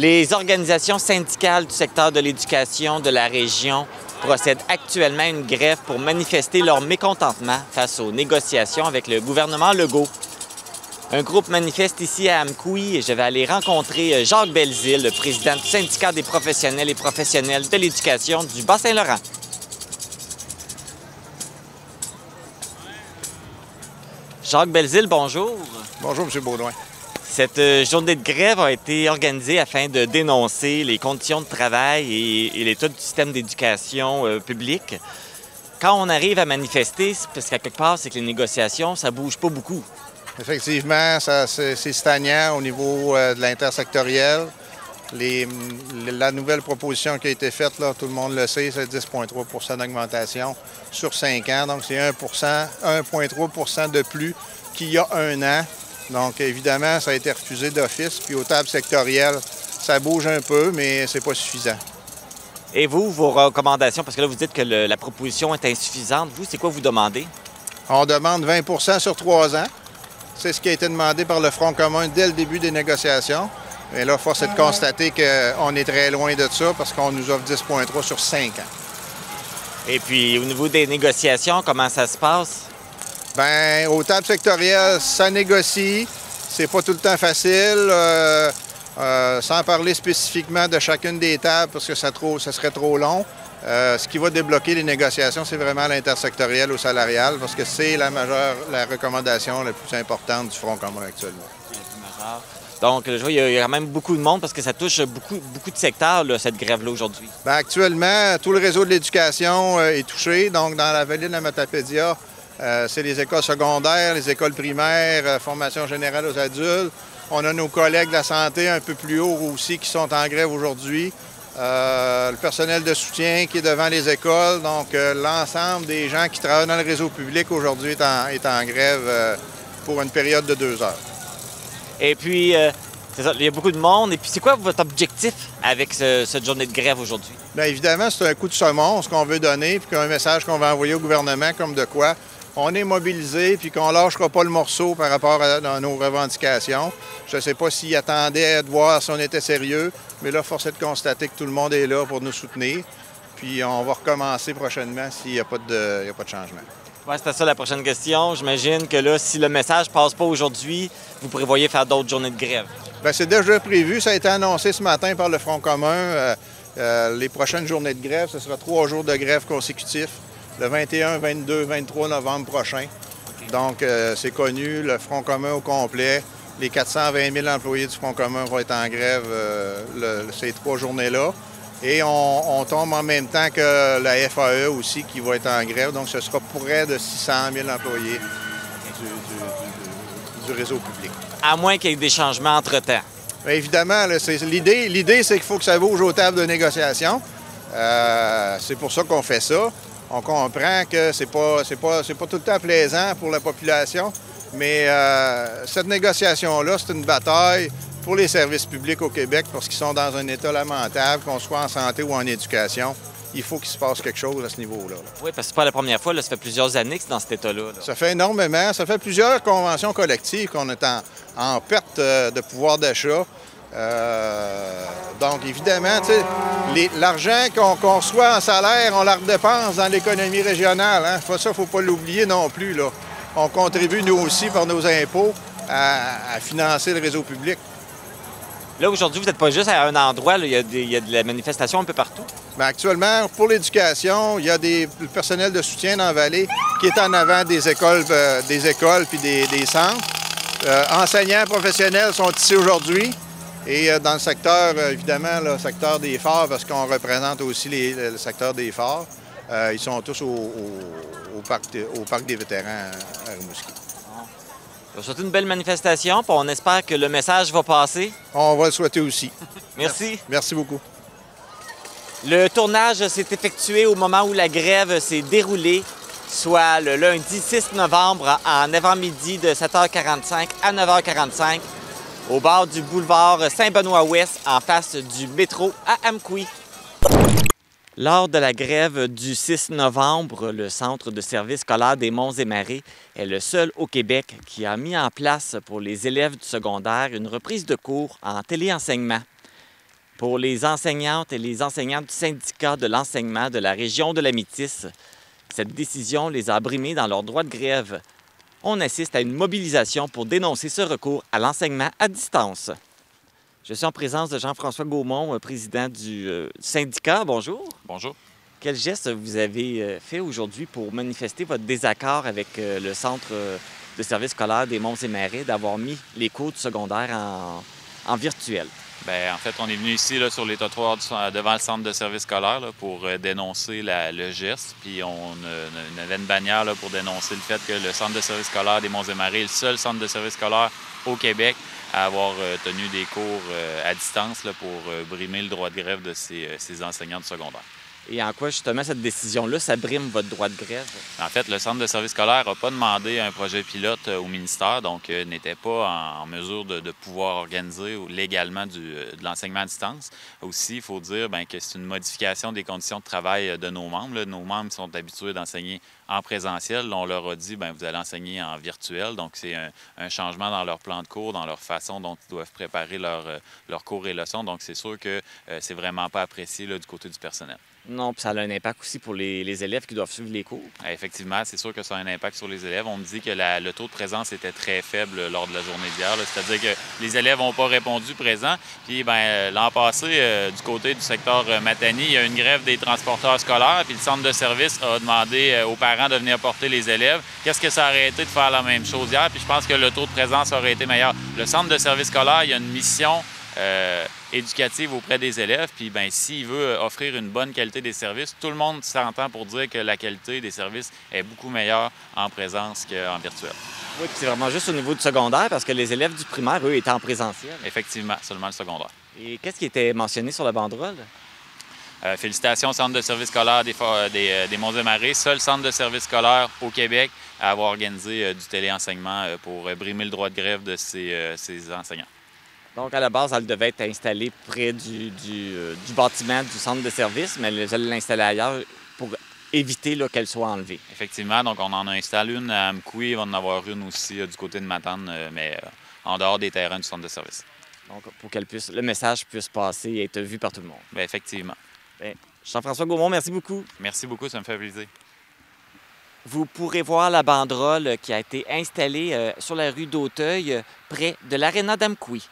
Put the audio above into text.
Les organisations syndicales du secteur de l'éducation de la région procèdent actuellement à une grève pour manifester leur mécontentement face aux négociations avec le gouvernement Legault. Un groupe manifeste ici à Amkoui et je vais aller rencontrer Jacques Belzile, le président du syndicat des professionnels et professionnelles de l'éducation du Bas-Saint-Laurent. Jacques Belzile, bonjour. Bonjour, M. Baudouin. Cette journée de grève a été organisée afin de dénoncer les conditions de travail et l'état du système d'éducation publique. Quand on arrive à manifester, c'est parce qu'à quelque part, c'est que les négociations, ça bouge pas beaucoup. Effectivement, c'est stagnant au niveau de l'intersectoriel. La nouvelle proposition qui a été faite, là, tout le monde le sait, c'est 10,3 d'augmentation sur 5 ans. Donc, c'est 1,3 de plus qu'il y a un an. Donc, évidemment, ça a été refusé d'office. Puis, aux tables sectorielles, ça bouge un peu, mais c'est pas suffisant. Et vous, vos recommandations, parce que là, vous dites que la proposition est insuffisante. Vous, c'est quoi vous demandez? On demande 20 sur 3 ans. C'est ce qui a été demandé par le Front commun dès le début des négociations. Et là, force est de constater qu'on est très loin de ça parce qu'on nous offre 10,3 sur 5 ans. Et puis, au niveau des négociations, comment ça se passe? Bien, aux tables sectorielles, ça négocie. C'est pas tout le temps facile. Sans parler spécifiquement de chacune des tables parce que ça serait trop long. Ce qui va débloquer les négociations, c'est vraiment l'intersectoriel au salarial parce que c'est la recommandation la plus importante du Front commun actuellement. Donc, je vois, il y a quand même beaucoup de monde parce que ça touche beaucoup de secteurs, là, cette grève-là, aujourd'hui. Bien, actuellement, tout le réseau de l'éducation est touché. Donc, dans la vallée de la Matapédia, c'est les écoles secondaires, les écoles primaires, formation générale aux adultes. On a nos collègues de la santé un peu plus haut aussi qui sont en grève aujourd'hui. Le personnel de soutien qui est devant les écoles. Donc, l'ensemble des gens qui travaillent dans le réseau public aujourd'hui est en grève pour une période de 2 heures. Et puis, c'est ça, il y a beaucoup de monde. Et puis, c'est quoi votre objectif avec cette journée de grève aujourd'hui? Bien, évidemment, c'est un coup de saumon, ce qu'on veut donner, puis un message qu'on va envoyer au gouvernement comme de quoi on est mobilisé, puis qu'on ne lâchera pas le morceau par rapport à nos revendications. Je ne sais pas s'ils attendaient de voir si on était sérieux, mais là, force est de constater que tout le monde est là pour nous soutenir. Puis on va recommencer prochainement s'il n'y a pas de changement. Oui, c'était ça la prochaine question. J'imagine que là, si le message ne passe pas aujourd'hui, vous prévoyez faire d'autres journées de grève. Bien, c'est déjà prévu. Ça a été annoncé ce matin par le Front commun. Les prochaines journées de grève, ce sera 3 jours de grève consécutifs, le 21, 22, 23 novembre prochain. Okay. Donc, c'est connu, le Front commun au complet. Les 420 000 employés du Front commun vont être en grève ces 3 journées-là. Et on tombe en même temps que la FAE aussi qui va être en grève. Donc, ce sera près de 600 000 employés du réseau public. À moins qu'il y ait des changements entre-temps. Bien, évidemment, l'idée, c'est qu'il faut que ça bouge aux tables de négociation. C'est pour ça qu'on fait ça. On comprend que c'est pas tout le temps plaisant pour la population, mais cette négociation-là, c'est une bataille pour les services publics au Québec parce qu'ils sont dans un état lamentable, qu'on soit en santé ou en éducation. Il faut qu'il se passe quelque chose à ce niveau-là. Oui, parce que c'est pas la première fois, là, ça fait plusieurs années que c'est dans cet état-là. Ça fait énormément. Ça fait plusieurs conventions collectives qu'on est en perte de pouvoir d'achat. Donc, évidemment, l'argent qu'on reçoit en salaire, on la redépense dans l'économie régionale. Hein? Ça, il ne faut pas l'oublier non plus. Là. On contribue, nous aussi, par nos impôts, à financer le réseau public. Là, aujourd'hui, vous n'êtes pas juste à un endroit, là, il y a de la manifestation un peu partout. Bien, actuellement, pour l'éducation, il y a le personnel de soutien dans la vallée qui est en avant des écoles puis des centres. Enseignants professionnels sont ici aujourd'hui. Et dans le secteur, évidemment, le secteur des phares, parce qu'on représente aussi le secteur des phares, ils sont tous au parc des vétérans à Rimouski. Je vous souhaite une belle manifestation, puis on espère que le message va passer. On va le souhaiter aussi. Merci. Merci beaucoup. Le tournage s'est effectué au moment où la grève s'est déroulée, soit le lundi 6 novembre en avant-midi de 7h45 à 9h45. Au bord du boulevard Saint-Benoît-Ouest, en face du métro à Amkoui. Lors de la grève du 6 novembre, le Centre de services scolaires des Monts-et-Marais est le seul au Québec qui a mis en place pour les élèves du secondaire une reprise de cours en téléenseignement. Pour les enseignantes et les enseignants du syndicat de l'enseignement de la région de la Métis, cette décision les a brimés dans leur droit de grève. On assiste à une mobilisation pour dénoncer ce recours à l'enseignement à distance. Je suis en présence de Jean-François Gaumont, président du syndicat. Bonjour. Bonjour. Quel geste vous avez fait aujourd'hui pour manifester votre désaccord avec le Centre de services scolaires des Monts-et-Marais d'avoir mis les cours du secondaire en virtuel? Bien, en fait, on est venu ici là, sur les trottoirs devant le centre de services scolaires là, pour dénoncer le geste. Puis on avait une bannière là, pour dénoncer le fait que le centre de services scolaires des Monts-et-Marais est le seul centre de services scolaires au Québec à avoir tenu des cours à distance là, pour brimer le droit de grève de ces enseignants de secondaire. Et en quoi, justement, cette décision-là, ça brime votre droit de grève? En fait, le Centre de services scolaires n'a pas demandé un projet pilote au ministère, donc n'était pas en mesure de pouvoir organiser légalement de l'enseignement à distance. Aussi, il faut dire que c'est une modification des conditions de travail de nos membres. Là. Nos membres sont habitués d'enseigner en présentiel. Là, on leur a dit, vous allez enseigner en virtuel. Donc, c'est un changement dans leur plan de cours, dans leur façon dont ils doivent préparer leurs cours et leçons. Donc, c'est sûr que c'est vraiment pas apprécié là, du côté du personnel. Non, puis ça a un impact aussi pour les élèves qui doivent suivre les cours. Effectivement, c'est sûr que ça a un impact sur les élèves. On me dit que le taux de présence était très faible lors de la journée d'hier. C'est-à-dire que les élèves n'ont pas répondu présent. Puis l'an passé, du côté du secteur Matani, il y a une grève des transporteurs scolaires. Puis le centre de service a demandé aux parents de venir porter les élèves. Qu'est-ce que ça aurait été de faire la même chose hier? Puis je pense que le taux de présence aurait été meilleur. Le centre de service scolaire, il y a une mission éducative auprès des élèves. Puis s'il veut offrir une bonne qualité des services, tout le monde s'entend pour dire que la qualité des services est beaucoup meilleure en présence qu'en virtuel. Oui, puis c'est vraiment juste au niveau du secondaire parce que les élèves du primaire, eux, étaient en présentiel. Effectivement, seulement le secondaire. Et qu'est-ce qui était mentionné sur la banderole? Félicitations au Centre de services scolaires des Monts-et-Marais, seul centre de services scolaires au Québec à avoir organisé du téléenseignement pour brimer le droit de grève de ces enseignants. Donc, à la base, elle devait être installée près du bâtiment du centre de service, mais elle allait l'installer ailleurs pour éviter qu'elle soit enlevée. Effectivement. Donc, on en a installé une à Amkoui. Il va en avoir une aussi du côté de Matane, mais en dehors des terrains du centre de service. Donc, pour que le message puisse passer et être vu par tout le monde. Bien, effectivement. Bien, Jean-François Gaumont, merci beaucoup. Merci beaucoup, ça me fait plaisir. Vous pourrez voir la banderole qui a été installée sur la rue d'Auteuil, près de l'aréna d'Amkoui.